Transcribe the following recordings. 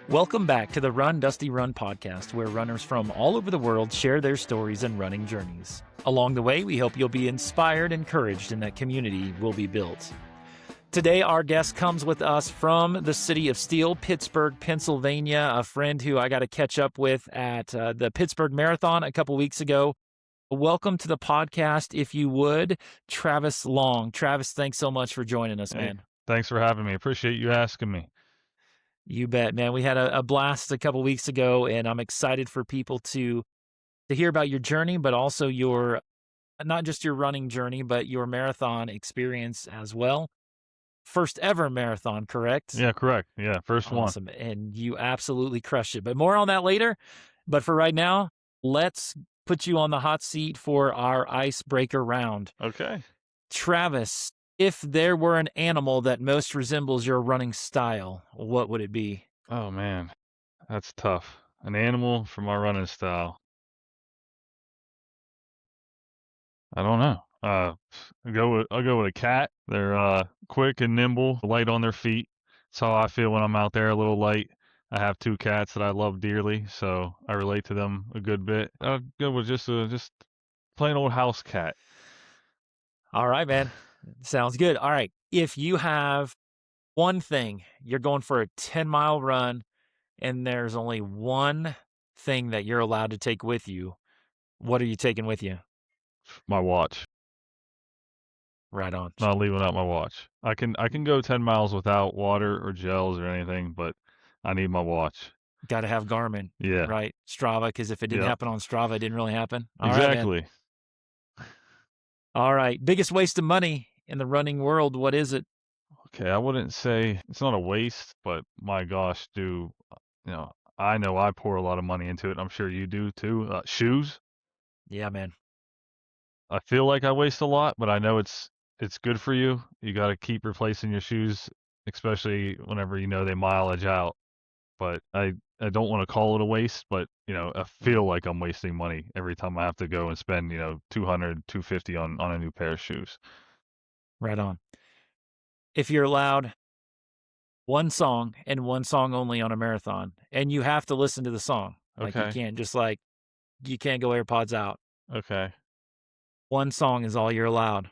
Welcome back to the Run Dusty Run podcast, where runners from all over the world share their stories and running journeys. Along the way, we hope you'll be inspired and encouraged, and that community will be built. Today, our guest comes with us from the city of Steel, Pittsburgh, Pennsylvania, a friend who I got to catch up with at the Pittsburgh Marathon a couple weeks ago. Welcome to the podcast, if you would, Travis Long. Travis, thanks so much for joining us, man. Thanks for having me. Appreciate you asking me. You bet, man. We had a blast a couple weeks ago, and I'm excited for people to hear about your journey, but also your, not just your running journey, but your marathon experience as well. First ever marathon, correct? Yeah, correct. Yeah, first one. Awesome. And you absolutely crushed it. But more on that later. But for right now, let's put you on the hot seat for our icebreaker round. Okay. Travis, if there were an animal that most resembles your running style, what would it be? Oh man, that's tough. An animal for my running style. I don't know. I'll go with a cat. They're quick and nimble, light on their feet. That's how I feel when I'm out there, a little light. I have two cats that I love dearly, so I relate to them a good bit. I'll go with just plain old house cat. All right, man. Sounds good. All right. If you have one thing, you're going for a 10-mile run, and there's only one thing that you're allowed to take with you, what are you taking with you? My watch. Right on. Not leaving out my watch. I can go 10 miles without water or gels or anything, but I need my watch. Got to have Garmin. Yeah. Right. Strava, because if it didn't happen on Strava, it didn't really happen. All exactly. Right, man. All right. Biggest waste of money in the running world, what is it? Okay, I wouldn't say it's not a waste, but my gosh, I know I pour a lot of money into it. I'm sure you do too. Shoes. Yeah, man. I feel like I waste a lot, but I know it's good for you. You got to keep replacing your shoes, especially whenever you know they mileage out. But I don't want to call it a waste, but I feel like I'm wasting money every time I have to go and spend, 200, 250 on a new pair of shoes. Right on. If you're allowed one song and one song only on a marathon, and you have to listen to the song. Like Okay. you can't you can't go AirPods out. Okay. One song is all you're allowed.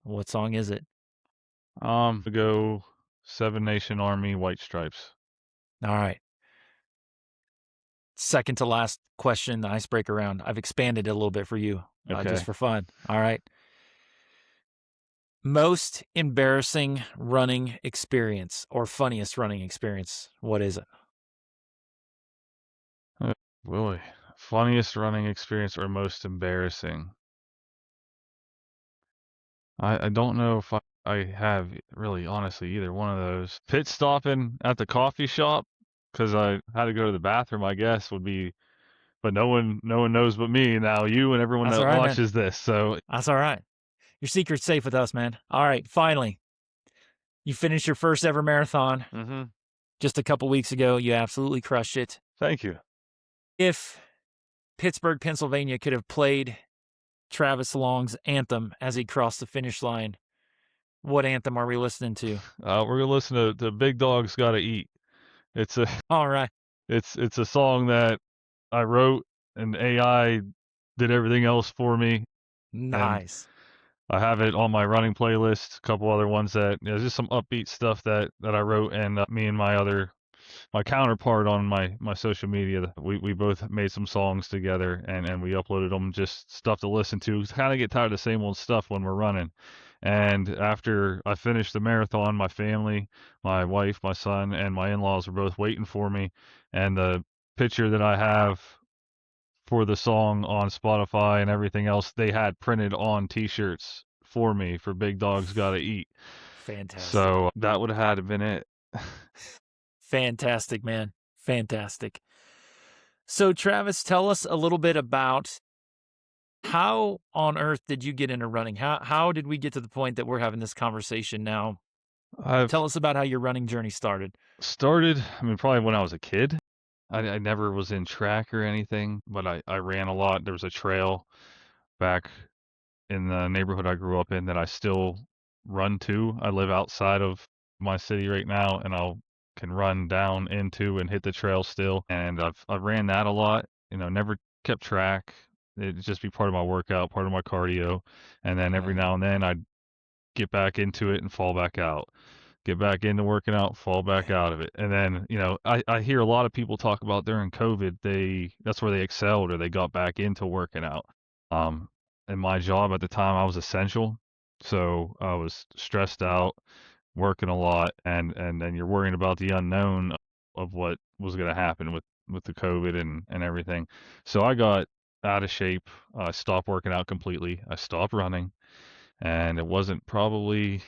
What song is it? To go Seven Nation Army, White Stripes. All right. Second to last question, the icebreaker round. I've expanded it a little bit for you, just for fun. All right. Most embarrassing running experience or funniest running experience, what is it? Really? Funniest running experience or most embarrassing? I don't know if I have really, honestly, either one of those. Pit stopping at the coffee shop because I had to go to the bathroom, I guess, would be, but no one knows but me now, you and everyone that watches this. So that's all right. Your secret's safe with us, man. All right, finally, you finished your first ever marathon just a couple weeks ago. You absolutely crushed it. Thank you. If Pittsburgh, Pennsylvania could have played Travis Long's anthem as he crossed the finish line, what anthem are we listening to? We're gonna listen to Big Dog's Gotta Eat. It's all right. It's a song that I wrote and AI did everything else for me. Nice. I have it on my running playlist. A couple other ones that just some upbeat stuff that I wrote, and me and my counterpart on my social media, we both made some songs together, and we uploaded them, just stuff to listen to. Kind of get tired of the same old stuff when we're running. And after I finished the marathon, my family, my wife, my son, and my in-laws were both waiting for me. And the picture that I have for the song on Spotify and everything else, they had printed on T-shirts for me for Big Dog's Gotta Eat. Fantastic. So that would have had to been it. Fantastic, man. Fantastic. So, Travis, tell us a little bit about how on earth did you get into running? How did we get to the point that we're having this conversation now? Tell us about how your running journey started. Probably when I was a kid. I never was in track or anything, but I ran a lot. There was a trail back in the neighborhood I grew up in that I still run to. I live outside of my city right now, and I'll can run down into and hit the trail still. And I ran that a lot. Never kept track. It'd just be part of my workout, part of my cardio. And then every Right. now and then I'd get back into it and fall back out. Get back into working out, fall back Yeah. out of it. And then, I hear a lot of people talk about during COVID, that's where they excelled or they got back into working out. Um, and my job at the time, I was essential. So I was stressed out, working a lot, and then you're worrying about the unknown of what was going to happen with the COVID and everything. So I got out of shape. I stopped working out completely. I stopped running, and it wasn't probably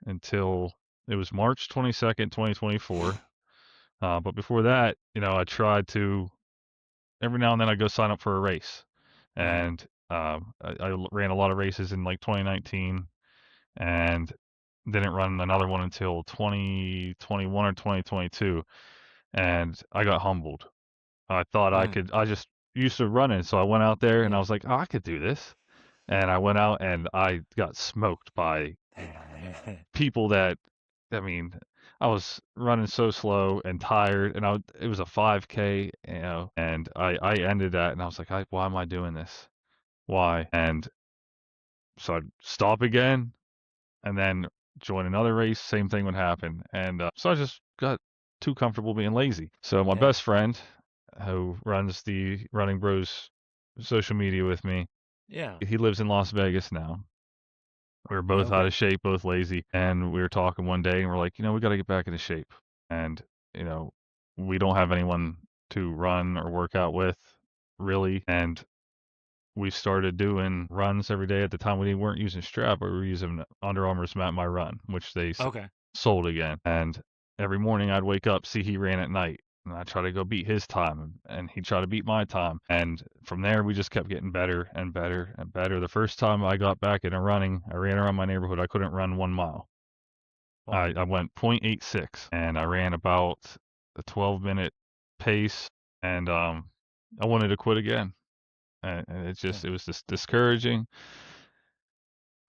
until it was March 22nd, 2024. But before that, I tried to every now and then I go sign up for a race, Hmm. and I ran a lot of races in like 2019, and didn't run another one until 2021 or 2022, and I got humbled. I thought I Mm. could. I just used to running, so I went out there and I Yeah. was like, oh, I could do this. And I went out and I got smoked by people that, I mean, I was running so slow and tired, and it was a 5K, and I ended that, and I was like, why am I doing this? Why? And so I'd stop again, and then join another race. Same thing would happen, and so I just got too comfortable being lazy. So my Yeah. best friend, who runs the Running Bros social media with me, Yeah. he lives in Las Vegas now. We were both out Okay. of shape, both lazy, and we were talking one day, and we're like, we got to get back into shape, and you know, we don't have anyone to run or work out with, really, and we started doing runs every day. At the time, we weren't using Strava, we were using Under Armour's Map My Run, which they Okay. sold again. And every morning, I'd wake up, see he ran at night, and I try to go beat his time, and he tried to beat my time. And from there, we just kept getting better and better and better. The first time I got back into running, I ran around my neighborhood. I couldn't run 1 mile. Wow. I went 0.86, and I ran about a 12-minute pace, and I wanted to quit again. And Yeah. it was just discouraging,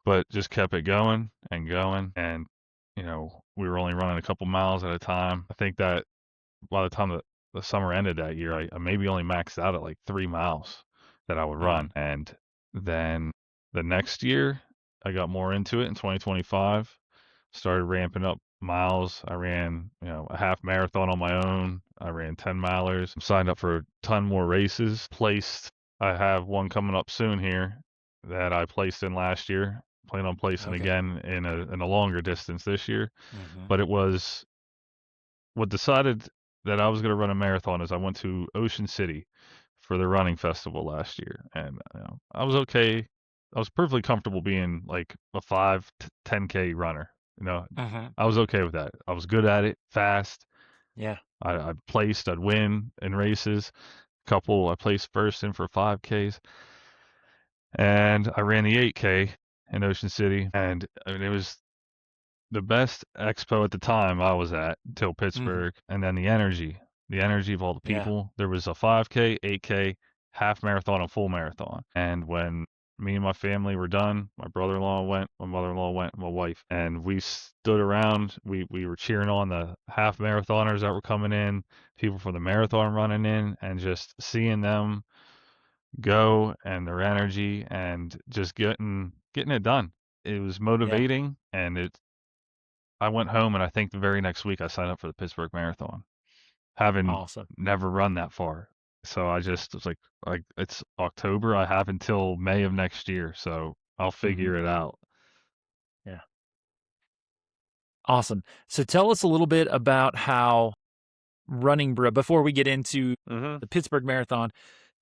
but just kept it going and going. And, we were only running a couple miles at a time. I think that by the time the summer ended that year, I maybe only maxed out at like 3 miles that I would run. Mm. And then the next year, I got more into it in 2025, started ramping up miles. I ran, a half marathon on my own. I ran 10 milers. I'm signed up for a ton more races. Placed. I have one coming up soon here that I placed in last year. Plan on placing Okay. again in a longer distance this year. Hmm. But it was what decided that I was going to run a marathon is I went to Ocean City for the running festival last year, and I was okay. I was perfectly comfortable being like a 5 to 10K runner. Hmm. I was okay with that. I was good at it, fast. Yeah. I placed, I'd win in races. I placed first in for 5Ks, and I ran the 8K in Ocean City, and I mean it was the best expo at the time I was at till Hmm. Pittsburgh, and then the energy of all the Yeah. people. There was a 5K, 8K, half marathon, and full marathon. And when me and my family were done, my brother-in-law went, my mother-in-law went, my wife, and we stood around. We were cheering on the half marathoners that were coming in, people from the marathon running in, and just seeing them go and their energy and just getting it done. It was Yeah. motivating, and I went home, and I think the very next week I signed up for the Pittsburgh Marathon, having Awesome. never run that far. So I just was like it's October. I have until May of next year, so I'll Hmm. figure it out. Yeah. Awesome. So tell us a little bit about how before we get into Hmm. the Pittsburgh Marathon.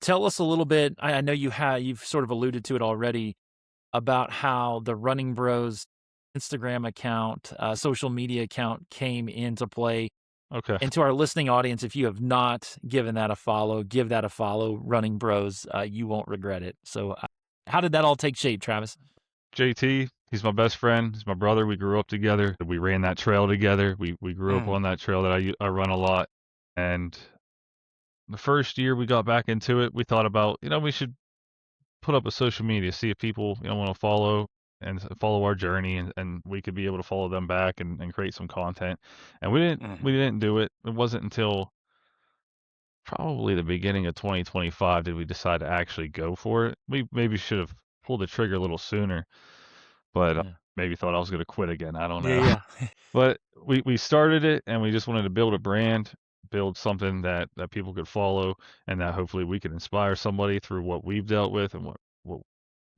Tell us a little bit. I know you've sort of alluded to it already about how the Running Bros Instagram account, social media account came into play. Okay. And to our listening audience, if you have not given that a follow, give that a follow. Running Bros, you won't regret it. So, how did that all take shape, Travis? JT, he's my best friend. He's my brother. We grew up together. We ran that trail together. We grew up Mm. on that trail that I run a lot. And the first year we got back into it, we thought about we should put up a social media, see if people want to follow. and follow our journey, and we could be able to follow them back and create some content. And we Hmm. didn't do it. It wasn't until probably the beginning of 2025 did we decide to actually go for it. We maybe should have pulled the trigger a little sooner, but Yeah. maybe thought I was going to quit again. I don't Yeah. know. Yeah. But we started it, and we just wanted to build a brand, build something that people could follow, and that hopefully we could inspire somebody through what we've dealt with and what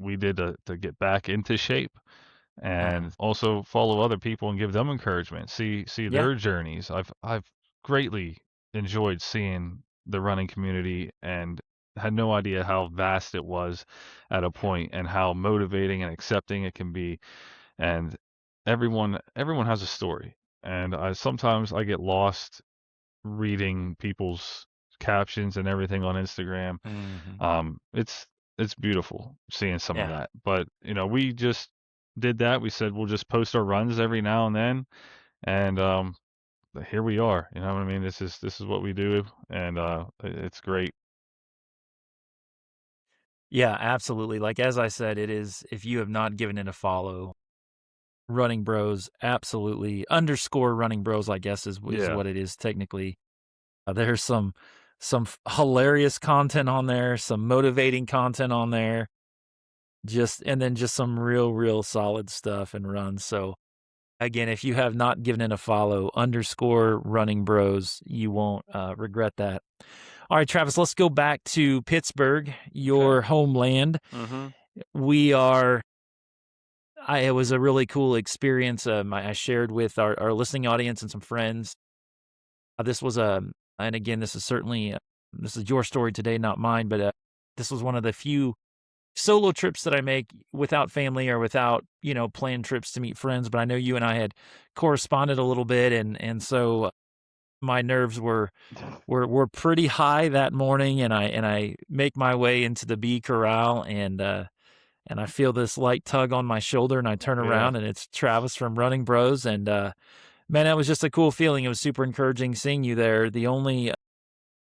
we did to get back into shape, Uh-huh. and also follow other people and give them encouragement. See Yeah. their journeys. I've greatly enjoyed seeing the running community, and had no idea how vast it was at a point, and how motivating and accepting it can be. And everyone has a story, and I sometimes I get lost reading people's captions and everything on Instagram. Hmm. It's beautiful seeing some of Yeah. that. But we just did that. We said we'll just post our runs every now and then, and here we are. You know what I mean? This is what we do, and it's great. Yeah, absolutely. Like as I said, it is, if you have not given it a follow, Running Bros, absolutely. Underscore Running Bros, I guess is Yeah, what it is technically. There's some hilarious content on there, some motivating content on there, and then just some real solid stuff and runs. So again, if you have not given it a follow, underscore Running Bros, you won't regret that. All right, Travis, let's go back to Pittsburgh, okay. your homeland. Mm-hmm. We are it was a really cool experience. I shared with our listening audience and some friends. This was and again, this is certainly this is your story today, not mine. But this was one of the few solo trips that I make without family or without planned trips to meet friends. But I know you and I had corresponded a little bit, and so my nerves were pretty high that morning, and I make my way into the bee corral, and I feel this light tug on my shoulder, and I turn Yeah. around, and it's Travis from Running Bros. And man, that was just a cool feeling. It was super encouraging seeing you there. The only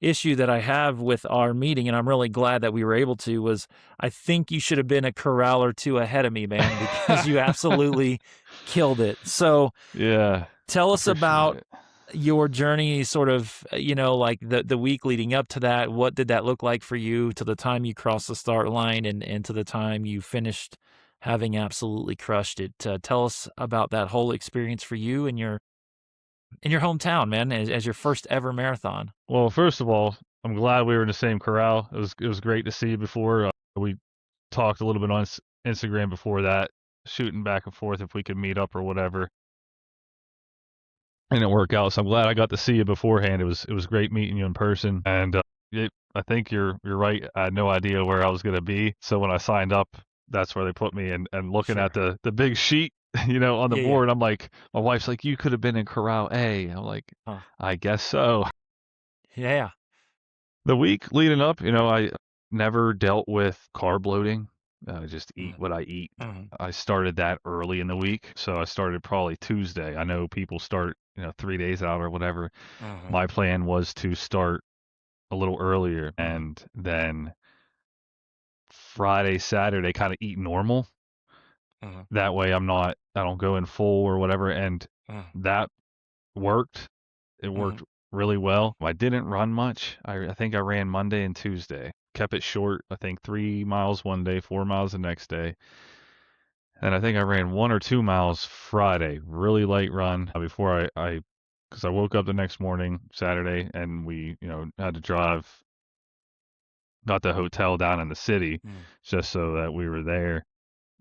issue that I have with our meeting, and I'm really glad that we were able to, was I think you should have been a corral or two ahead of me, man, because you absolutely killed it. So Yeah. tell us Appreciate about it. your journey, sort of, like the week leading up to that. What did that look like for you to the time you crossed the start line, and to the time you finished having absolutely crushed it? Tell us about that whole experience for you in your hometown, man, as your first ever marathon. Well, first of all, I'm glad we were in the same corral. It was great to see you before. We talked a little bit on Instagram before that, shooting back and forth if we could meet up or whatever. And it worked out. So I'm glad I got to see you beforehand. It was great meeting you in person. And I think you're right. I had no idea where I was gonna be. So when I signed up, that's where they put me. And looking at Sure. the big sheet, on the Yeah, yeah. board, I'm like, my wife's like, you could have been in Corral A. I'm like, Huh. I guess so. Yeah. The week leading up, I never dealt with carb loading. I just eat Mhm, what I eat. mhm, I started that early in the week, so I started probably Tuesday. I know people start, 3 days out or whatever. mhm, My plan was to start a little earlier, mhm, and then Friday, Saturday, kind of eat normal. mhm, That way, I don't go in full or whatever, and mhm, that worked. It mhm, worked really well. I didn't run much. I think I ran Monday and Tuesday. Kept it short. I think 3 miles one day, 4 miles the next day. And I think I ran 1 or 2 miles Friday. Really light run before because I woke up the next morning, Saturday, and we, had to drive, got the hotel down in the city mhm. just so that we were there.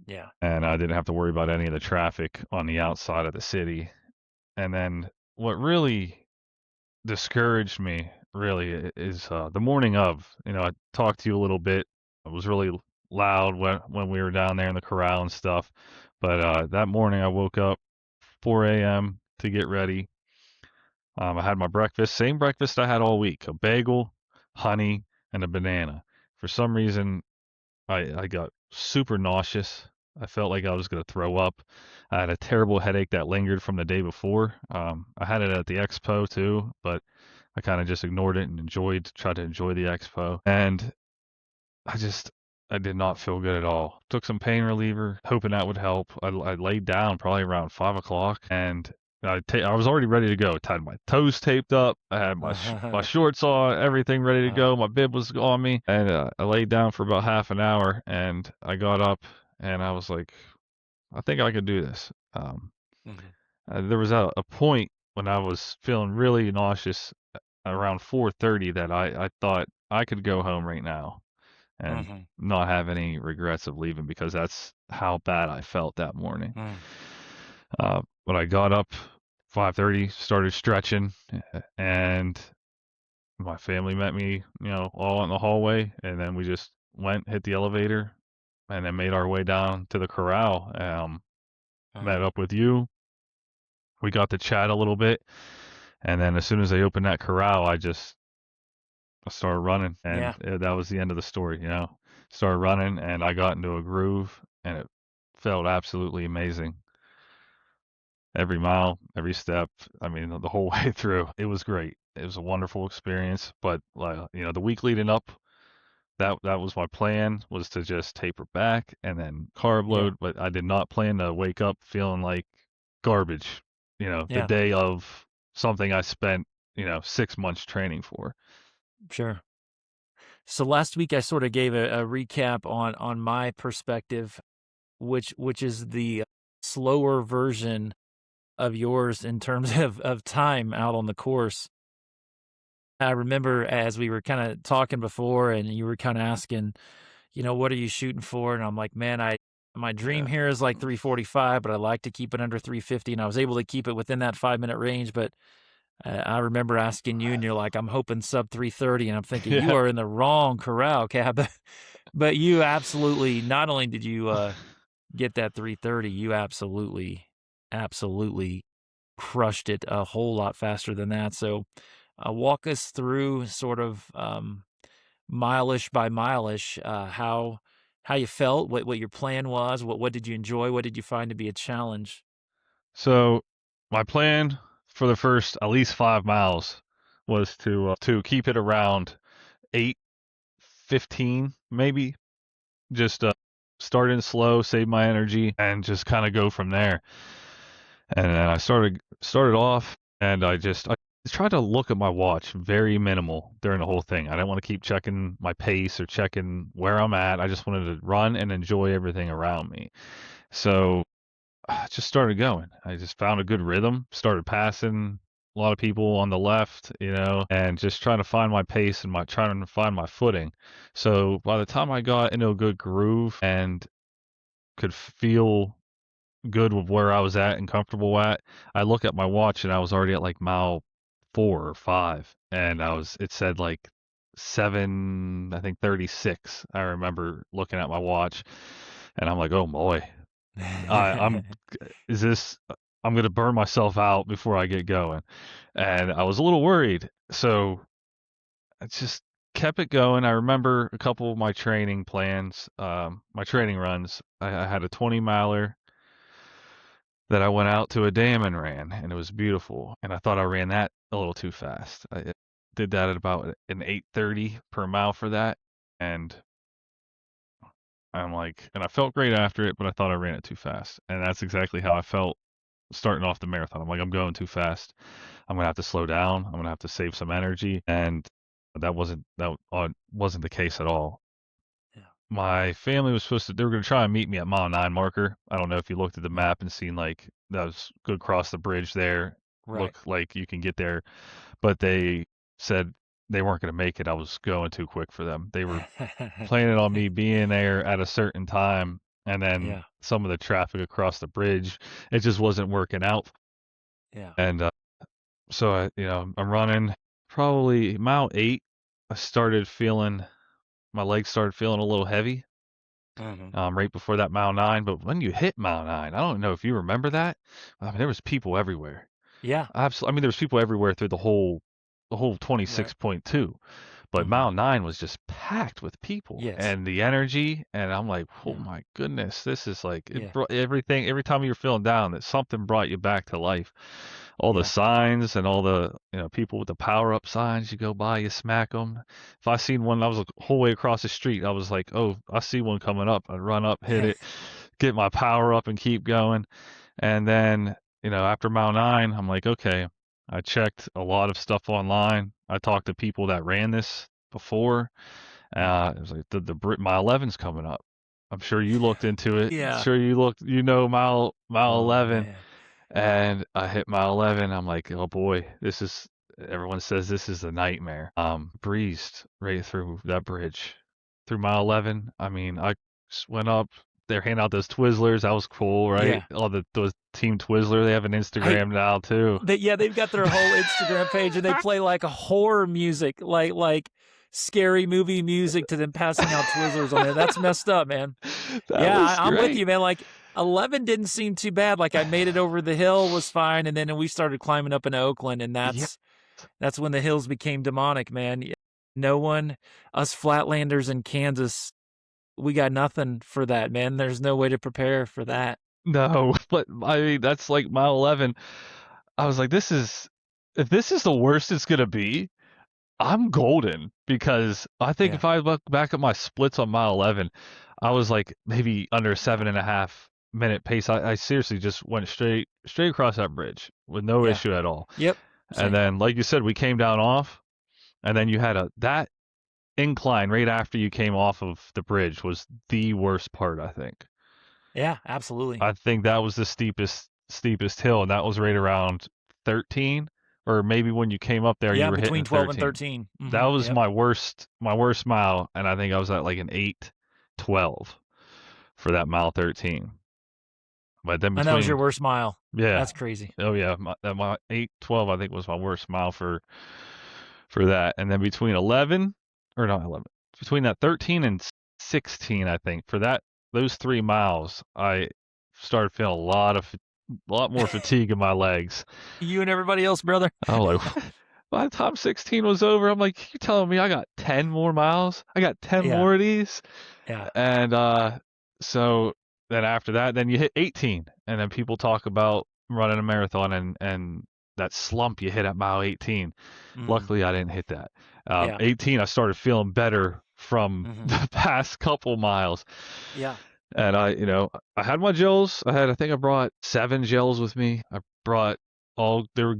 Yeah. And I didn't have to worry about any of the traffic on the outside of the city. And then what really discouraged me really is the morning of. I talked to you a little bit. It was really loud when we were down there in the corral and stuff. But that morning I woke up 4 a.m. to get ready. I had my breakfast, same breakfast I had all week: a bagel, honey, and a banana. For some reason, I got super nauseous. I felt like I was going to throw up. I had a terrible headache that lingered from the day before. I had it at the expo too, but I kind of just ignored it and tried to enjoy the expo. And I just, I did not feel good at all. Took some pain reliever, hoping that would help. I laid down probably around 5 o'clock, and I was already ready to go. I had my toes taped up. I had my shorts on, everything ready to go. My bib was on me, and I laid down for about half an hour, and I got up, and I was like, I think I could do this. Mhm. There was a point when I was feeling really nauseous around 4:30 that I thought I could go home right now and Mhm. not have any regrets of leaving because that's how bad I felt that morning. Mhm. But I got up 5:30, started stretching, and my family met me, all in the hallway, and then we just went, hit the elevator, and then made our way down to the corral. Met Mhm. up with you. We got to chat a little bit, and then as soon as they opened that corral, I started running, and Yeah. that was the end of the story. Started running, and I got into a groove, and it felt absolutely amazing. Every mile, every step, I mean, the whole way through, it was great. It was a wonderful experience. But the week leading up, that was my plan, was to just taper back and then carb Yeah. load. But I did not plan to wake up feeling like garbage. The Yeah. day of something I spent 6 months training for. Sure. So last week I sort of gave a recap on my perspective, which is the slower version of yours in terms of time out on the course. I remember as we were kind of talking before and you were kind of asking, what are you shooting for? And I'm like, man, my dream Yeah. here is like 345, but I like to keep it under 350. And I was able to keep it within that 5 minute range. But I remember asking you, and you're like, I'm hoping sub 330. And I'm thinking, you Yeah. are in the wrong corral, Cab. But you absolutely, not only did you get that 330, you absolutely crushed it a whole lot faster than that. So walk us through sort of mileish by mileish, how you felt, what your plan was, what did you enjoy, what did you find to be a challenge? So my plan for the first at least 5 miles was to keep it around 8:15, maybe. Just start in slow, save my energy, and just kind of go from there. And then I started off, and I tried to look at my watch, very minimal during the whole thing. I didn't want to keep checking my pace or checking where I'm at. I just wanted to run and enjoy everything around me. So I just started going. I just found a good rhythm, started passing a lot of people on the left, and just trying to find my pace and trying to find my footing. So by the time I got into a good groove and could feel good with where I was at and comfortable at, I look at my watch and I was already at like mile 4 or 5, and it said like 7, I think 36. I remember looking at my watch, and I'm like, oh boy, I'm is this I'm gonna burn myself out before I get going. And I was a little worried. So I just kept it going. I remember a couple of my training plans, my training runs. I had a 20 miler that I went out to a dam and ran, and it was beautiful. And I thought I ran that a little too fast. I did that at about an 8:30 per mile for that. And and I felt great after it, but I thought I ran it too fast. And that's exactly how I felt starting off the marathon. I'm like, I'm going too fast. I'm gonna have to slow down. I'm gonna have to save some energy, and that wasn't the case at all. Yeah. My family was they were gonna try and meet me at mile 9 marker. I don't know if you looked at the Mhm. map and seen like that was good cross the bridge there. Right. Look like you can get there, but they said they weren't gonna make it. I was going too quick for them. They were planning on me being there at a certain time, and then Yeah. some of the traffic across the bridge, it just wasn't working out. Yeah. And so I'm running probably mile 8. I started feeling my legs started feeling a little heavy, Mhm. right before that mile 9. But when you hit mile 9, I don't know if you remember that. I mean, there was people everywhere. Yeah. Absolutely. I mean, there was people everywhere through the whole Right. 26.2. But Mhm. mile 9 was just packed with people Yes. and the energy. And I'm like, oh Yeah. my goodness, this is like, it Yeah. brought everything, every time you were feeling down, that something brought you back to life. all the Yeah. signs and all the people with the power up signs. You go by, you smack them. If I seen one, I was a whole way across the street. I was like, oh, I see one coming up. I'd run up, hit it, get my power up, and keep going. And then after mile 9, I'm like, okay. I checked a lot of stuff online. I talked to people that ran this before. It was like the mile 11's coming up. I'm sure you looked into it. Yeah. Sure you looked, mile Oh 11, man. Wow. and I hit mile 11. I'm like, oh boy, everyone says this is a nightmare. Breezed right through that bridge through mile 11. I mean, I just went up. They're handing out those Twizzlers. That was cool, right? Yeah. All those Team Twizzler. They have an Hey, Instagram now too. they've got their whole Instagram page and they play like a horror music, like scary movie music to them passing out Twizzlers on it. That's messed up, man. That Yeah, was I'm with great. you, man. Like 11 didn't seem too bad. Like I made it over the hill, was fine, and then we started climbing up into Oakland, and Yeah. that's when the hills became demonic, man. No one, us Flatlanders in Kansas, we got nothing for that, man. There's no way to prepare for that. No, but I mean that's like mile 11. I was like, if this is the worst it's gonna be, I'm golden, because I think Yeah, if I look back at my splits on mile 11, I was like maybe under a 7.5 minute pace. I seriously just went straight across that bridge with no yeah, issue at all. yep, And same. then, like you said, we came down off, and then you had that incline right after you came off of the bridge was the worst part, I think. Yeah, absolutely. I think that was the steepest hill, and that was right around 13, or maybe when you came up there you Yeah, were between hitting 12 and 13. 13. That was Yep. my worst mile, and I think I was at like an 8:12 for that mile 13. But then And that was your between worst mile. yeah, That's crazy. oh yeah, my 8:12 I think was my worst mile for that, and then between 11 or not 11, between that 13 and 16, I think for those 3 miles I started feeling a lot more fatigue in my legs. You and everybody else, brother. I was like, by the time 16 was over, I'm like, you telling me I got 10 more miles? I got 10 Yeah, more of these? yeah. And so then after that, then you hit 18, and then people talk about running a marathon and that slump you hit at mile 18. Hmm. Luckily, I didn't hit that. Yeah. 18, I started feeling better from Hmm. the past couple miles. Yeah. And I had my gels. I think I brought 7 gels with me. I brought they were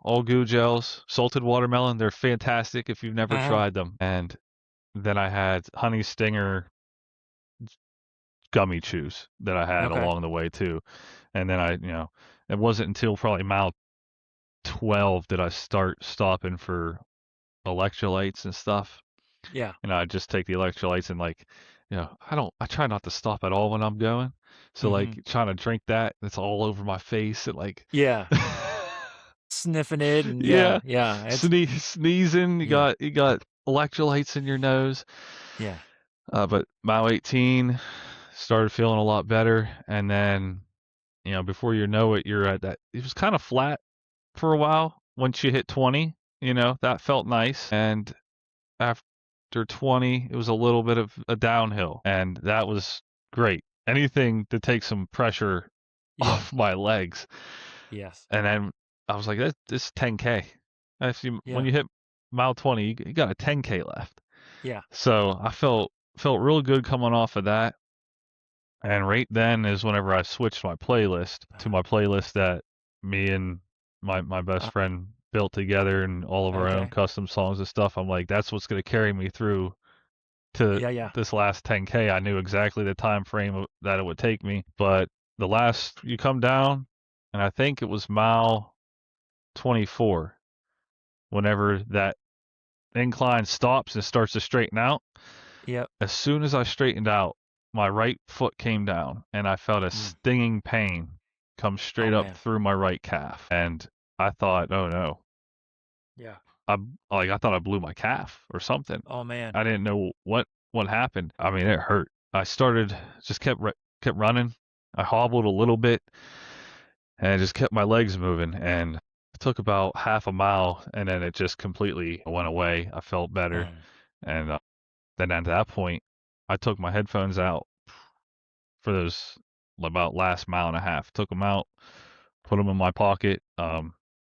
all goo gels, salted watermelon. They're fantastic if you've never Uh-huh. tried them. And then I had Honey Stinger gummy chews that I had Okay. along the way too. And then it wasn't until probably mile 12 did I start stopping for electrolytes and stuff. Yeah. And I just take the electrolytes and I try not to stop at all when I'm going. So Hmm. like trying to drink that's all over my face and like Yeah. Sniffing it and yeah, yeah, yeah. It's sneezing, yeah, you got electrolytes in your nose. yeah. But mile 18 started feeling a lot better, and then before you know it, you're at that. It was kind of flat for a while. Once you hit 20, that felt nice, and after 20, it was a little bit of a downhill, and that was great. Anything to take some pressure Yeah. off my legs. Yes. And then I was like, this 10K. Actually, when Yeah. you hit mile 20, you got a 10K left. Yeah. So I felt real good coming off of that. And right then is whenever I switched my playlist to Uh-huh. my playlist that me and my best Uh, friend built together, and all of our own okay. custom songs and stuff. I'm like, that's what's going to carry me through to Yeah, yeah. this last 10K. I knew exactly the time frame that it would take me, but you come down, and I think it was mile 24 whenever that incline stops and starts to straighten out. Yep. As soon as I straightened out, my right foot came down, and I felt a Mm. stinging pain come Oh straight up man. through my right calf. And I thought, oh no, Yeah. I thought I blew my calf or something. Oh man. I didn't know what happened. I mean, it hurt. I started just kept running. I hobbled a little bit and just kept my legs moving. And it took about half a mile, and then it just completely went away. I felt better, Mm. and then at that point, I took my headphones out for those about last mile and a half. Took them out, put them in my pocket.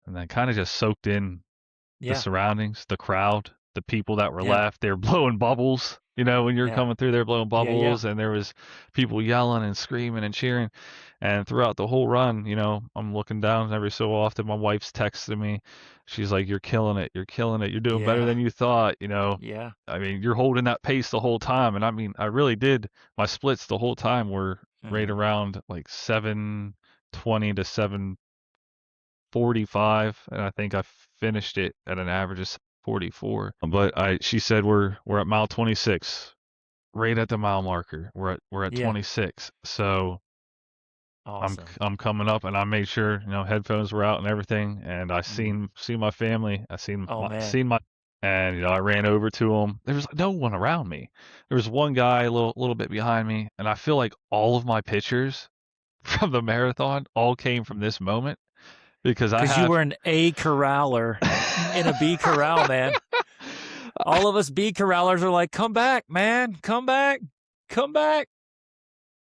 and then kind of just soaked in the Yeah. surroundings, the crowd, the people that were Yeah. left. They were blowing bubbles. You know, when you're Yeah. coming through, they're blowing Yeah. Yeah. bubbles, and there was people yelling and screaming and cheering. And throughout the whole run, you know, I'm looking down every so often. My wife's texting me. She's like, "You're killing it. You're killing it. You're doing better Yeah. than you thought." You know, Yeah. I mean, you're holding that pace the whole time. And I mean, I really did. My splits the whole time were right Mhm. around like 7:20 to 7:45, and I think I finished it at an average of 44. But she said we're at mile 26, right at the mile marker. We're at Yeah. 26. So Awesome. I'm coming up, and I made sure, you know, headphones were out and everything, and I Mhm. seen my family. I Oh, man. seen my, and you know, I ran over to them. There was no one around me. There was one guy a little bit behind me, and I feel like all of my pictures from the marathon all came from this moment because I Because you have were an A corraller in a B corral, man. All of us B corrallers are like, come back, man. Come back. Come back.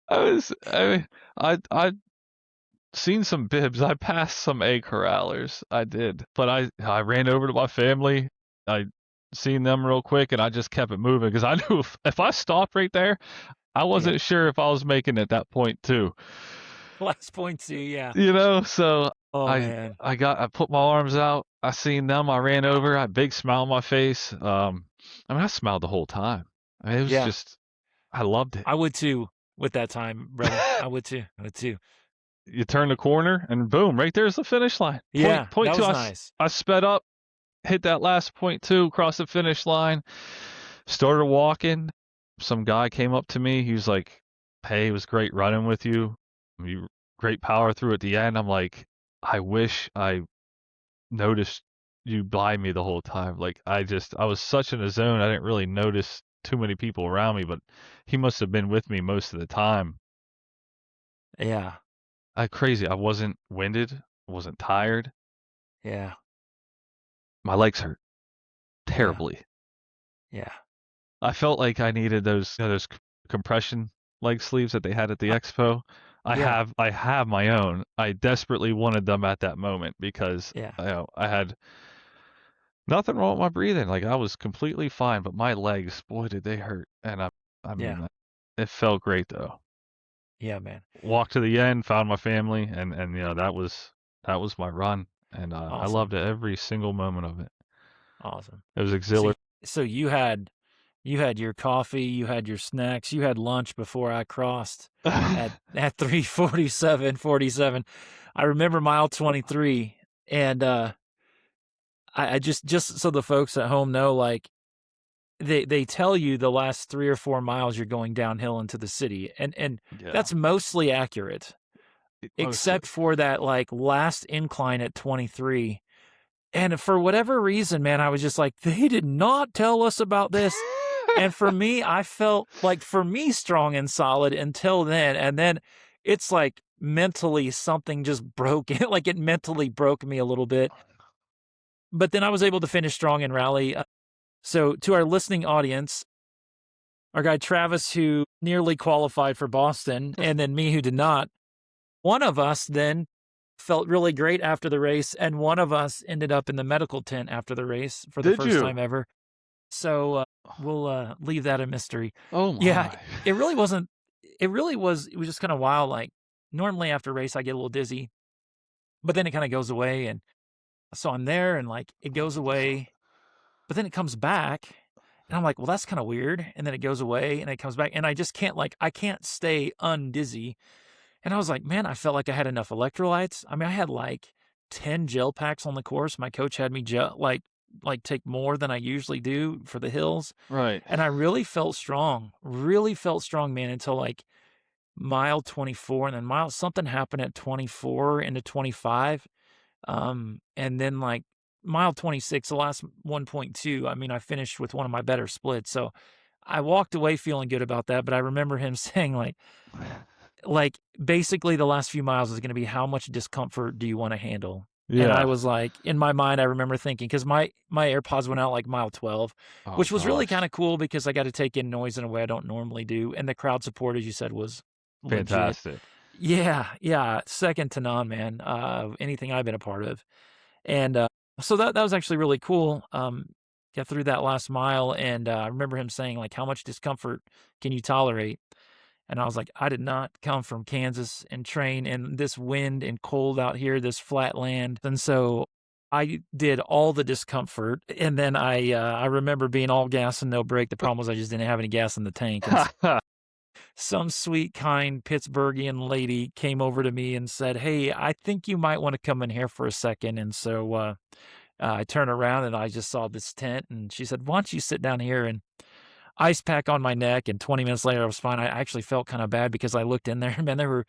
I seen some bibs. I passed some A corrallers. I did. But I ran over to my family. I seen them real quick, and I just kept it moving because I knew if I stopped right there, I Yeah. wasn't sure if I was making it that point too. Last point two. Yeah. You know, so Oh, I man. I put my arms out. I seen them. I ran over. I had a big smile on my face. I mean, I smiled the whole time. I mean, it was Yeah. just I loved it. I would too with that time, brother. I would too. I would too. You turn the corner and boom, right there's the finish line. Yeah. Point That two. was nice. I sped up, hit that last point two, across the finish line, started walking. Some guy came up to me. He was like, "Hey, it was great running with you. You great power through at the end." I'm like, I wish I noticed you by me the whole time. Like I was such in a zone. I didn't really notice too many people around me, but he must have been with me most of the time. Yeah. Crazy. I wasn't winded. I wasn't tired. Yeah. My legs hurt Yeah. terribly. Yeah. I felt like I needed those, you know, those compression leg sleeves that they had at the Uh, expo. yeah. I have my own. I desperately wanted them at that moment because Yeah. you know, I had nothing wrong with my breathing. Like I was completely fine, but my legs, boy, did they hurt. And I Yeah. mean, it felt great though. Yeah, man. Walked to the end, found my family, and you know that was my run, and I Awesome. loved every single moment of it. Awesome. It was So, exhilarating. so you had your coffee, you had your snacks, you had lunch before I crossed at 3:47:47. I remember mile 23, and I just so the folks at home know, like they tell you the last 3 or 4 miles you're going downhill into the city, and Yeah, that's mostly accurate, mostly. except for that like last incline at 23. And for whatever reason, man, I was just like, they did not tell us about this. And for me, I felt like for me strong and solid until then. And then it's like mentally something just broke it. Like it mentally broke me a little bit. But then I was able to finish strong and rally. So to our listening audience, our guy Travis, who nearly qualified for Boston, and then me who did not, one of us then felt really great after the race, and one of us ended up in the medical tent after the race for the Did first you? time ever. So we'll leave that a mystery. Oh Yeah, my. it really wasn't. It really was. It was just kind of wild. Like normally after a race, I get a little dizzy, but then it kind of goes away. And so I'm there, and like it goes away, but then it comes back, and I'm like, well, that's kind of weird. And then it goes away, and it comes back, and I just can't I can't stay undizzy. And I was like, man, I felt like I had enough electrolytes. I mean, I had like 10 gel packs on the course. My coach had me like take more than I usually do for the hills. Right. And I really felt strong, man, until like mile 24. And then something happened at 24 into 25. And then like mile 26, the last 1.2, I mean, I finished with one of my better splits. So I walked away feeling good about that. But I remember him saying like basically the last few miles is going to be how much discomfort do you want to handle? And I Yeah. was like, in my mind, I remember thinking, because my AirPods went out like mile 12, Oh which was really kind gosh. of cool because I got to take in noise in a way I don't normally do. And the crowd support, as you said, was legit. Fantastic. Yeah, yeah, second to none, man. Anything I've been a part of. And, so that was actually really cool. Got through that last mile, and, I remember him saying, like, "How much discomfort can you tolerate?" And I was like, "I did not come from Kansas and train in this wind and cold out here, this flat land." And so I did all the discomfort, and then I remember being all gas and no brake. The problem was I just didn't have any gas in the tank, and some sweet, kind Pittsburghian lady came over to me and said, "Hey, I think you might wanna come in here for a second." And so, I turned around and I just saw this tent, and she said, "Why don't you sit down here?" And ice pack on my neck, and 20 minutes later, I was fine. I actually felt kinda bad because I looked in there, man, there were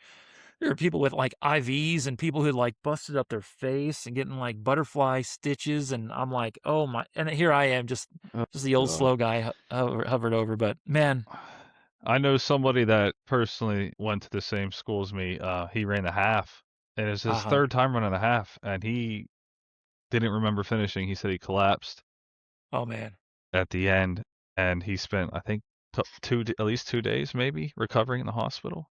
people with, like, IVs and people who, like, busted up their face and getting, like, butterfly stitches, and I'm like, "Oh my," and here I am, Oh, just the old God. slow guy hovered over, but man. I know somebody that personally went to the same school as me. He ran the half, and it's his Uh-huh. third time running the half, and he didn't remember finishing. He said he collapsed Oh, man. at the end, and he spent, I think, at least 2 days maybe recovering in the hospital.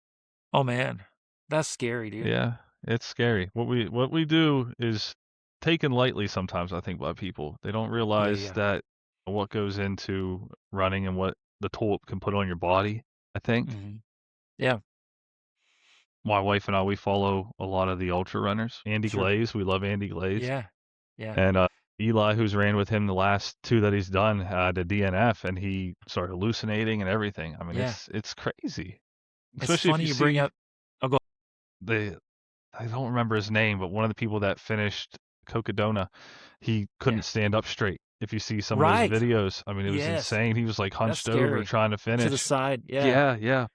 Oh, man. That's scary, dude. Yeah, it's scary. What we do is taken lightly sometimes, I think, by people. They don't Yeah, realize yeah. that what goes into running and what the toll it can put on your body, I think. Mhm. Yeah, My wife and I, we follow a lot of the ultra runners. Andy sure. Glaze, we love Andy Glaze. Yeah, yeah, And Eli, who's ran with him the last two that he's done, had a DNF and he started hallucinating and everything. I mean, yeah. it's crazy. It's Especially if funny you you bring see up. Oh, go. the I don't remember his name, but one of the people that finished Cocodona, he Yeah. couldn't stand up straight. If you see some of those Right. videos, I mean, it was Yes. insane. He was like That's hunched over scary. trying to To the finish. side, yeah. Yeah, yeah.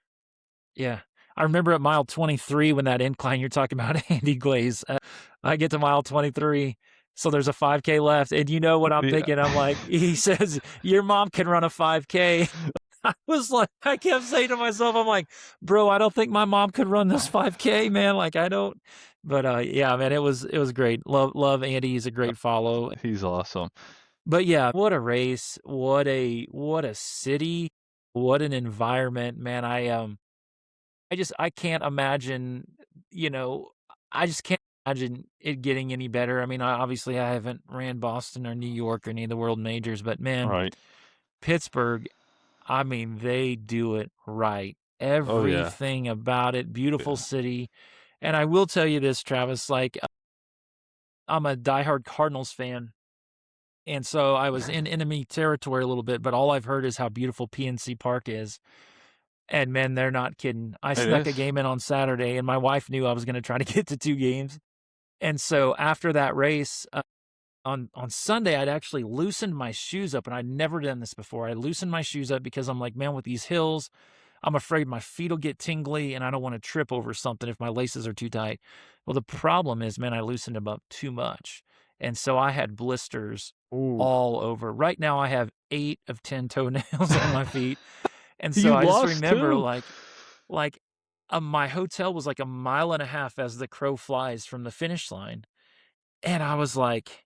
Yeah. I remember at mile 23 when that incline you're talking about, Andy Glaze, I get to mile 23, so there's a 5K left, and you know what I'm Yeah. thinking? I'm like, he says, "Your mom can run a 5K." I was like, I kept saying to myself, I'm like, "Bro, I don't think my mom could run this 5K, man, like, I don't." But, yeah, man, it was great. Love Andy, he's a great follow. He's awesome. But, yeah, what a race, what a city, what an environment, man. I can't imagine, you know, I just can't imagine it getting any better. I mean, obviously, I haven't ran Boston or New York or any of the world majors, but man, Right. Pittsburgh, I mean, they do it right. Oh yeah. Everything about it, beautiful Yeah. city. And I will tell you this, Travis, like, I'm a diehard Cardinals fan. And so I was in enemy territory a little bit, but all I've heard is how beautiful PNC Park is. And man, they're not kidding. I It snuck a is. game in on Saturday, and my wife knew I was gonna try to get to 2 games. And so after that race, on Sunday, I'd actually loosened my shoes up, and I'd never done this before. I loosened my shoes up because I'm like, "Man, with these hills, I'm afraid my feet'll get tingly, and I don't wanna trip over something if my laces are too tight." Well, the problem is, man, I loosened them up too much, and so I had blisters Ooh. all over. Right now, I have 8 of 10 toenails on my feet, and so You I just lost remember, too. like, my hotel was like a mile and a half as the crow flies from the finish line, and I was like,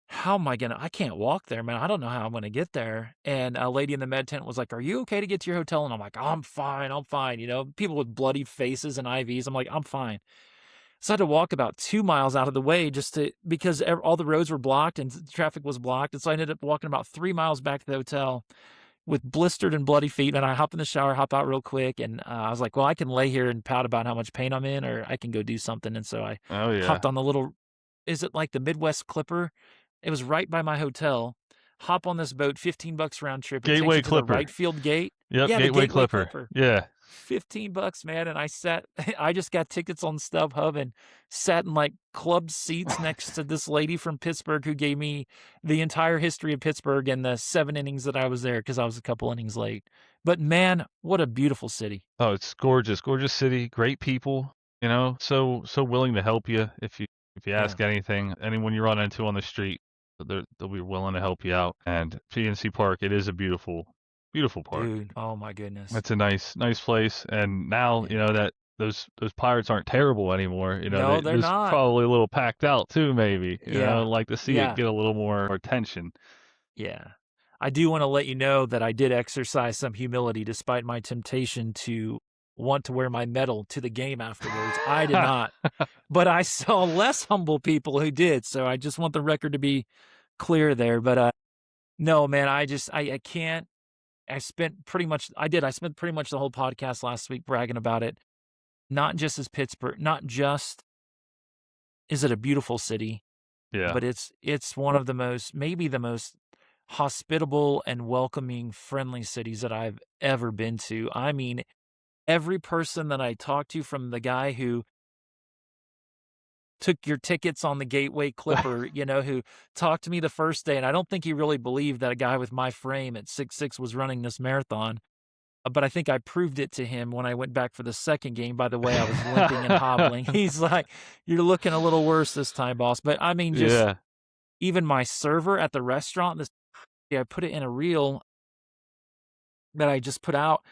"How am I can't walk there, man. I don't know how I'm gonna get there." And a lady in the med tent was like, "Are you okay to get to your hotel?" And I'm like, I'm fine," people with bloody faces and IVs. I'm like, "I'm fine." So I had to walk about 2 miles out of the way just to because all the roads were blocked and traffic was blocked, and so I ended up walking about 3 miles back to the hotel with blistered and bloody feet, and I hop in the shower, hop out real quick, and, I was like, "Well, I can lay here and pout about how much pain I'm in, or I can go do something," and so I Oh yeah. hopped on the little, is it like the Midwest Clipper? It was right by my hotel. Hop on this boat, $15 round trip, it takes Gateway you to the Clipper. right field gate. Yep, Yeah, the Gateway Gateway Clipper. Clipper. Yeah. $15, man, and I sat I just got tickets on StubHub and sat in, like, club seats next to this lady from Pittsburgh who gave me the entire history of Pittsburgh and the 7 innings that I was there because I was a couple innings late. But man, what a beautiful city. Oh, it's gorgeous. Gorgeous city, great people, so willing to help you if you Yeah, ask anything. Anyone you run into on the street, they'll be willing to help you out. And PNC Park, it is a beautiful, beautiful park. dude, oh my goodness. It's a nice place. And now, Yeah. that those Pirates aren't terrible anymore. No, they're There's not. probably a little packed out too, maybe. Yeah, Like to see it yeah. get a little more attention. Yeah. I do wanna let you know that I did exercise some humility despite my temptation to want to wear my medal to the game afterwards. I did not. But I saw less humble people who did, so I just want the record to be clear there. But, no, man, I can't. I spent pretty much the whole podcast last week bragging about it. Not just as Pittsburgh, not just is it a beautiful city, Yeah. but it's one of the most, maybe the most hospitable and welcoming, friendly cities that I've ever been to. I mean, every person that I talked to, from the guy who took your tickets on the Gateway Clipper, who talked to me the first day, and I don't think he really believed that a guy with my frame at 6'6" was running this marathon. But I think I proved it to him when I went back for the second game. By the way, I was limping and hobbling. He's like, "You're looking a little worse this time, boss." But I mean, just Yeah. even my server at the restaurant, I put it in a reel that I just put out.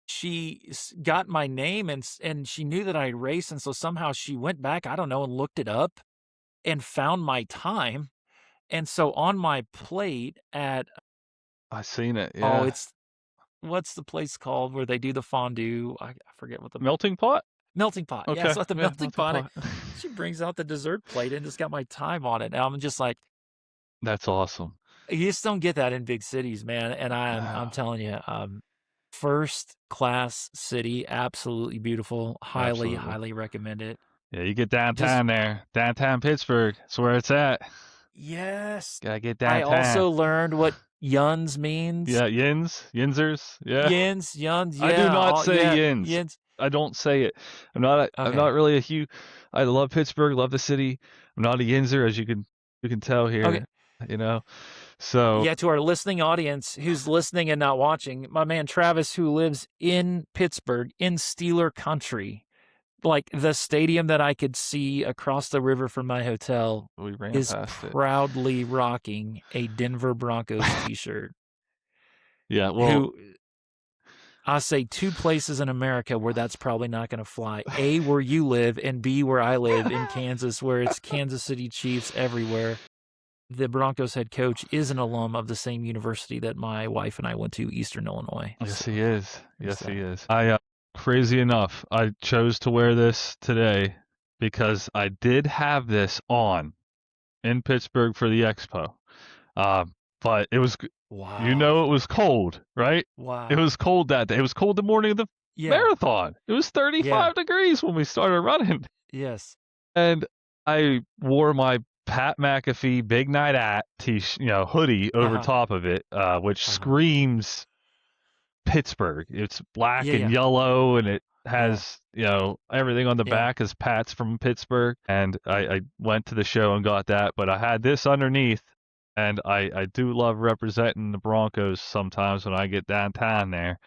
She got my name and she knew that I raced, and so somehow she went back, I don't know, and looked it up and found my time. And so on my plate at I seen it. oh, Yeah. what's the place called where they do the fondue? I forget what the Melting pot? melting pot. Yeah, Okay. so at the Yeah, melting pot, she brings out the dessert plate and it's got my time on it. And I'm just like, That's awesome. you just don't get that in big cities, man. And I'm Wow. telling you, first class city, absolutely beautiful. Highly, Absolutely. highly recommend it. Yeah, you get downtown there. Downtown Pittsburgh. That's where it's at. Yes. Gotta get I downtown. also learned what yuns means. Yeah, Yinzers. Yeah. Yuns, yeah. I do not say yeah, Yins. Yins. I don't say it. I'm not Okay. really a huge. I love Pittsburgh, love the city. I'm not a Yinzer, as you can tell here. Okay. So Yeah, to our listening audience who's listening and not watching, my man Travis, who lives in Pittsburgh, in Steeler country, like the stadium that I could see across the river from my hotel, we ran is past it. proudly rocking a Denver Broncos t-shirt. Yeah, well, I say two places in America where that's probably not going to fly. A, where you live, and B, where I live in Kansas, where it's Kansas City Chiefs everywhere. The Broncos head coach is an alum of the same university that my wife and I went to, Eastern Illinois. Yes, he is. Yes, he is. Crazy enough, I chose to wear this today because I did have this on in Pittsburgh for the Expo. But it was, Wow. it was cold, right? Wow. It was cold that day. It was cold the morning of the marathon. It was 35 degrees when we started running. Yes. And I wore my Pat McAfee Big Night At hoodie over top of it, which screams Pittsburgh. It's black and yellow, and it has everything on the back is Pat's from Pittsburgh. And I went to the show and got that, but I had this underneath, and I do love representing the Broncos sometimes when I get downtown there.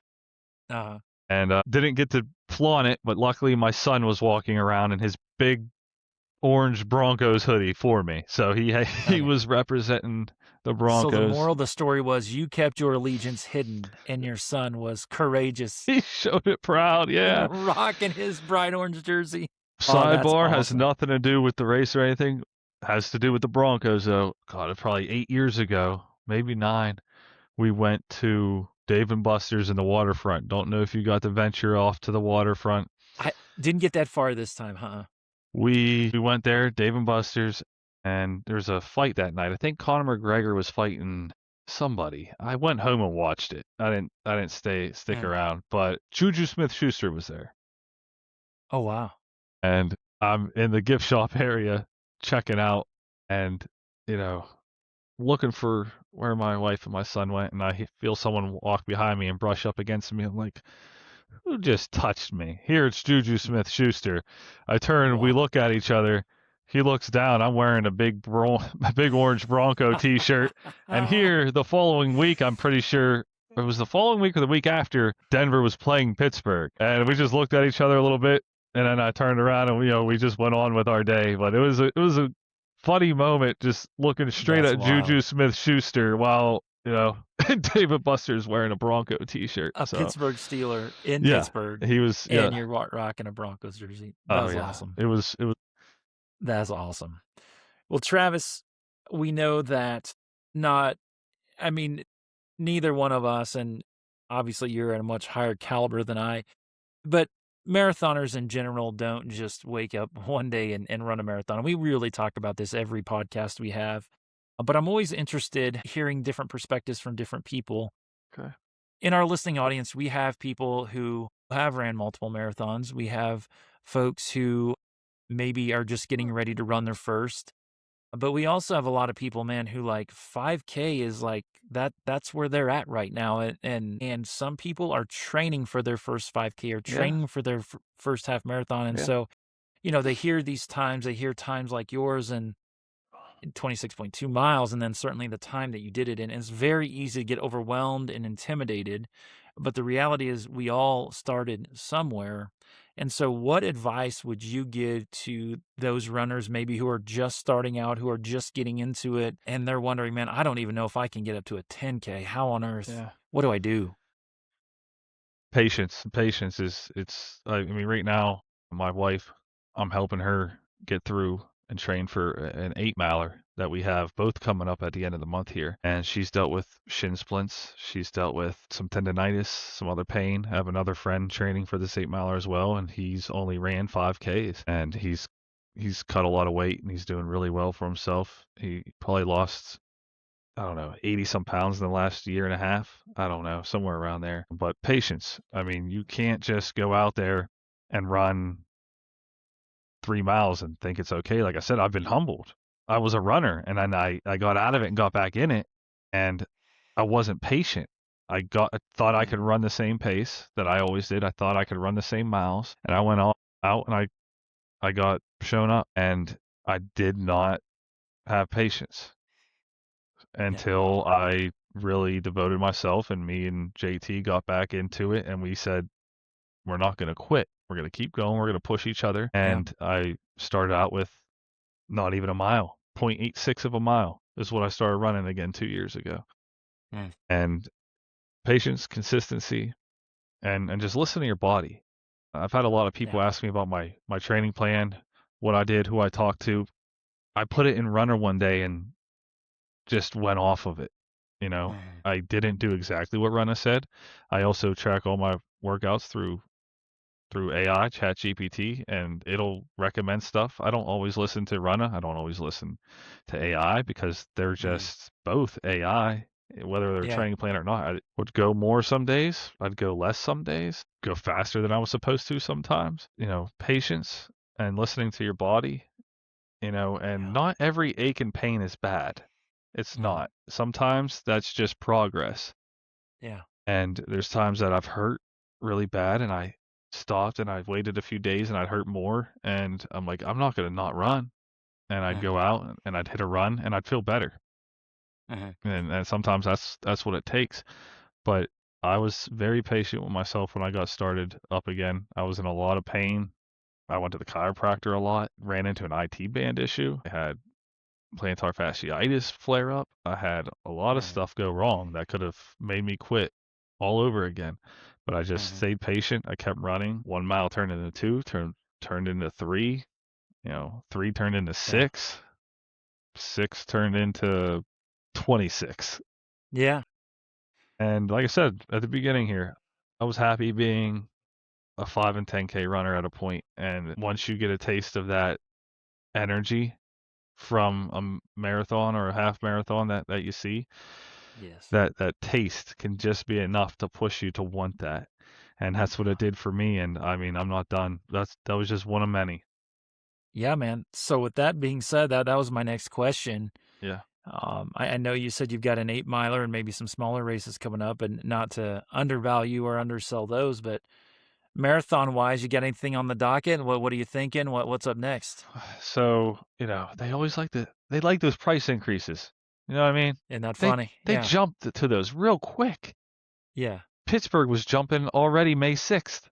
And didn't get to flaunt it, but luckily my son was walking around in his big orange Broncos hoodie for me, so he was representing the Broncos. So the moral of the story was you kept your allegiance hidden, and your son was courageous. He showed it proud, yeah. Rocking his bright orange jersey. Sidebar, has nothing to do with the race or anything. Has to do with the Broncos, though. God, probably 8 years ago, maybe 9, we went to Dave & Buster's in the waterfront. Don't know if you got to venture off to the waterfront. I didn't get that far this time, huh? We went there, Dave & Buster's, and there was a fight that night. I think Conor McGregor was fighting somebody. I went home and watched it. I didn't stick around, but Juju Smith-Schuster was there. Oh, wow. And I'm in the gift shop area checking out and, looking for where my wife and my son went, and I feel someone walk behind me and brush up against me. I'm like, who just touched me? Here it's Juju Smith-Schuster. I turn, we look at each other. He looks down. I'm wearing a big orange Bronco t-shirt. And here, the following week, I'm pretty sure it was the following week or the week after, Denver was playing Pittsburgh. And we just looked at each other a little bit, and then I turned around and we just went on with our day. But it was a funny moment, just looking straight at Juju Smith-Schuster while David Buster's wearing a Bronco t-shirt. A Pittsburgh Steeler in Pittsburgh. He was, and you're rocking a Broncos jersey. That's awesome. It was. That's awesome. Well, Travis, we know that neither one of us, and obviously you're at a much higher caliber than I, But marathoners in general don't just wake up one day and run a marathon. We really talk about this every podcast we have. But I'm always interested hearing different perspectives from different people. Okay. In our listening audience, we have people who have ran multiple marathons. We have folks who maybe are just getting ready to run their first. But we also have a lot of people, man, who like 5K is like that's where they're at right now. And some people are training for their first 5K or Yeah. training for their first half marathon. And Yeah. so, they hear these times, they hear times like yours and 26.2 miles, and then certainly the time that you did it in. And it's very easy to get overwhelmed and intimidated. But the reality is, we all started somewhere. And so, what advice would you give to those runners, maybe who are just starting out, who are just getting into it, and they're wondering, man, I don't even know if I can get up to a 10K. How on earth? Yeah. What do I do? Patience is I mean, right now, my wife, I'm helping her get through and train for an 8 miler that we have both coming up at the end of the month here. And she's dealt with shin splints. She's dealt with some tendonitis, some other pain. I have another friend training for this 8 miler as well, and he's only ran 5Ks, and he's cut a lot of weight and he's doing really well for himself. He probably lost, I don't know, 80 some pounds in the last year and a half. I don't know, somewhere around there. But patience. I mean, you can't just go out there and run 3 miles and think it's okay. Like I said, I've been humbled. I was a runner and then I got out of it and got back in it, and I wasn't patient. I thought I could Mm, run the same pace that I always did. I thought I could run the same miles, and I went out and I got shown up, and I did not have patience yeah. until I really devoted myself, and me and JT got back into it, and we said, we're not going to quit. We're going to keep going. We're going to push each other. Yeah. And I started out with not even a mile, 0.86 of a mile is what I started running again 2 years ago. Mm, And patience, consistency, and just listen to your body. I've had a lot of people yeah. ask me about my training plan, what I did, who I talked to. I put it in Runner one day and just went off of it. You know, Mm, I didn't do exactly what Rena said. I also track all my workouts through AI, ChatGPT, and it'll recommend stuff. I don't always listen to Rena. I don't always listen to AI because they're mm, just both AI, whether they're a yeah. training plan or not. I would go more some days. I'd go less some days. Go faster than I was supposed to sometimes. Patience and listening to your body. And Yeah. not every ache and pain is bad. It's Mm, not. Sometimes that's just progress. yeah. And there's times that I've hurt really bad and I stopped and I waited a few days and I'd hurt more. And I'm like, I'm not going to not run. And I'd go Mhm, out and I'd hit a run and I'd feel better. mhm. And sometimes that's what it takes. But I was very patient with myself when I got started up again. I was in a lot of pain. I went to the chiropractor a lot, ran into an IT band issue. I had plantar fasciitis flare up. I had a lot of Mhm, stuff go wrong that could have made me quit all over again. But I just mhm. stayed patient. I kept running. 1 mile turned into two, turned into three. Three turned into Yeah. six. Six turned into 26. Yeah. And like I said at the beginning here, I was happy being a 5 and 10K runner at a point. And once you get a taste of that energy from a marathon or a half marathon that you see, Yes. that taste can just be enough to push you to want that. And that's what it did for me. And I mean, I'm not done. That was just one of many. Yeah, man. So with that being said, that was my next question. Yeah. I know you said you've got an 8 miler and maybe some smaller races coming up, and not to undervalue or undersell those, but marathon wise, you got anything on the docket? What are you thinking? What's up next? So, they like those price increases. You know what I mean? Isn't that They funny? they Yeah. jumped to those real quick. Yeah. Pittsburgh was jumping already May 6th.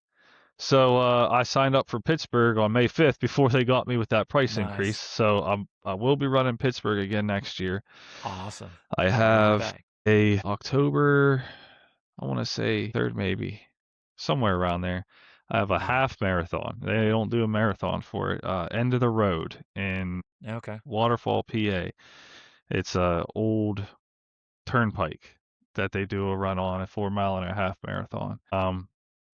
So I signed up for Pittsburgh on May 5th before they got me with that price increase. Nice. So I will be running Pittsburgh again next year. Awesome. I Can't wait to be have back. a October, I want to say 3rd maybe, somewhere around there. I have a Mm. half marathon. They don't do a marathon for it. End of the road in Okay. Waterfall, PA. It's a old turnpike that they do a run on, a 4 mile and a half marathon.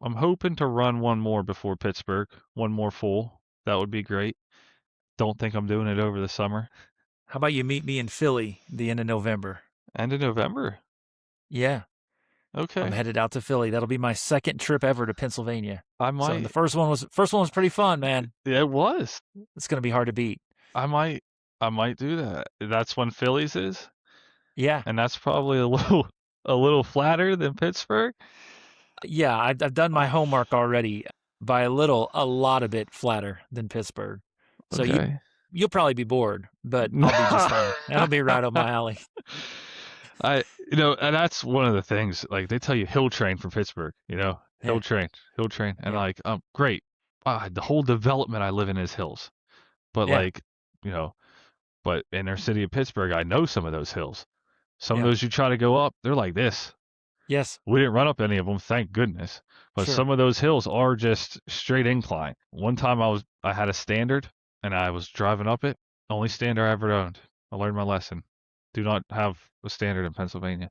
I'm hoping to run one more before Pittsburgh, one more full. That would be great. Don't think I'm doing it over the summer. How about you meet me in Philly the end of November? End of November. Yeah, I'm Okay. headed out to Philly. That'll be my second trip ever to Pennsylvania. I So and the might. first one was pretty fun, man. Yeah, it was. It's gonna be hard to beat. I might do that. That's when Phillies is, Yeah, and that's probably a little flatter than Pittsburgh. yeah. I've done my homework already. By a lot a bit flatter than Pittsburgh. So Okay. you'll probably be bored, but I'll be just fine. That'll be right up my alley. And that's one of the things. Like they tell you, hill train from Pittsburgh. Yeah, Hill train, and yeah, like, great. The whole development I live in is hills, but yeah, like, you know, but inner city of Pittsburgh, I know some of those hills. Some of yeah. those you try to go up, they're like this. Yes, We didn't run up any of them, thank goodness. But sure. some of those hills are just straight incline. One time I had a standard and I was driving up it. Only standard I ever owned. I learned my lesson. Do not have a standard in Pennsylvania.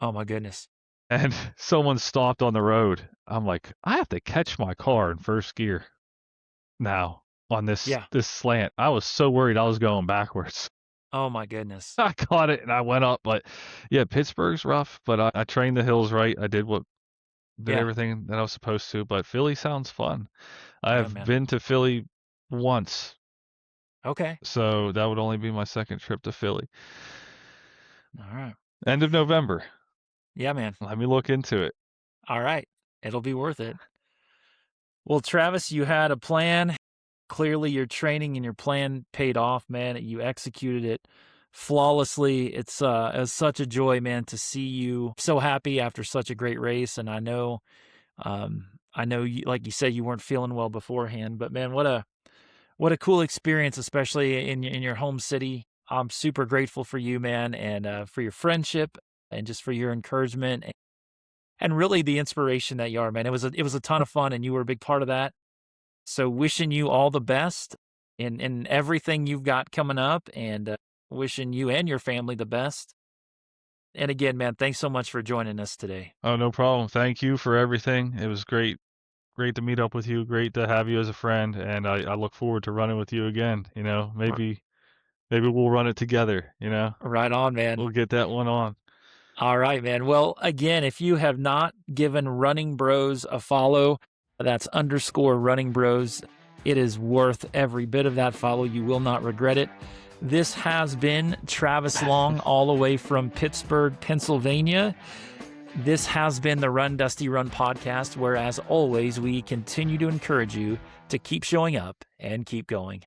Oh my goodness. And someone stopped on the road. I'm like, I have to catch my car in first gear now on this Yeah. this slant. I was so worried I was going backwards. Oh my goodness. I caught it and I went up, but yeah, Pittsburgh's rough, but I trained the hills right. I did Yeah. everything that I was supposed to, but Philly sounds fun. I Yeah, have man. been to Philly once, Okay. so that would only be my second trip to Philly. All right. End of November. Yeah, man. Let me look into it. All right. It'll be worth it. Well, Travis, you had a plan. Clearly, your training and your plan paid off, man. You executed it flawlessly. It's such a joy, man, to see you so happy after such a great race. And I know you, like you said, you weren't feeling well beforehand, but man, what a cool experience, especially in your home city. I'm super grateful for you, man, and for your friendship and just for your encouragement and really the inspiration that you are, man. It was a ton of fun, and you were a big part of that. So wishing you all the best in everything you've got coming up, and wishing you and your family the best. And again, man, thanks so much for joining us today. Oh, no problem. Thank you for everything. It was great to meet up with you. Great to have you as a friend, and I look forward to running with you again. R- Maybe we'll run it together. Right on, man. We'll get that one on. All right, man. Well, again, if you have not given Running Bros a follow, that's _Running Bros. It is worth every bit of that follow. You will not regret it. This has been Travis Long, all the way from Pittsburgh, Pennsylvania. This has been the Run Dusty Run podcast, where, as always, we continue to encourage you to keep showing up and keep going.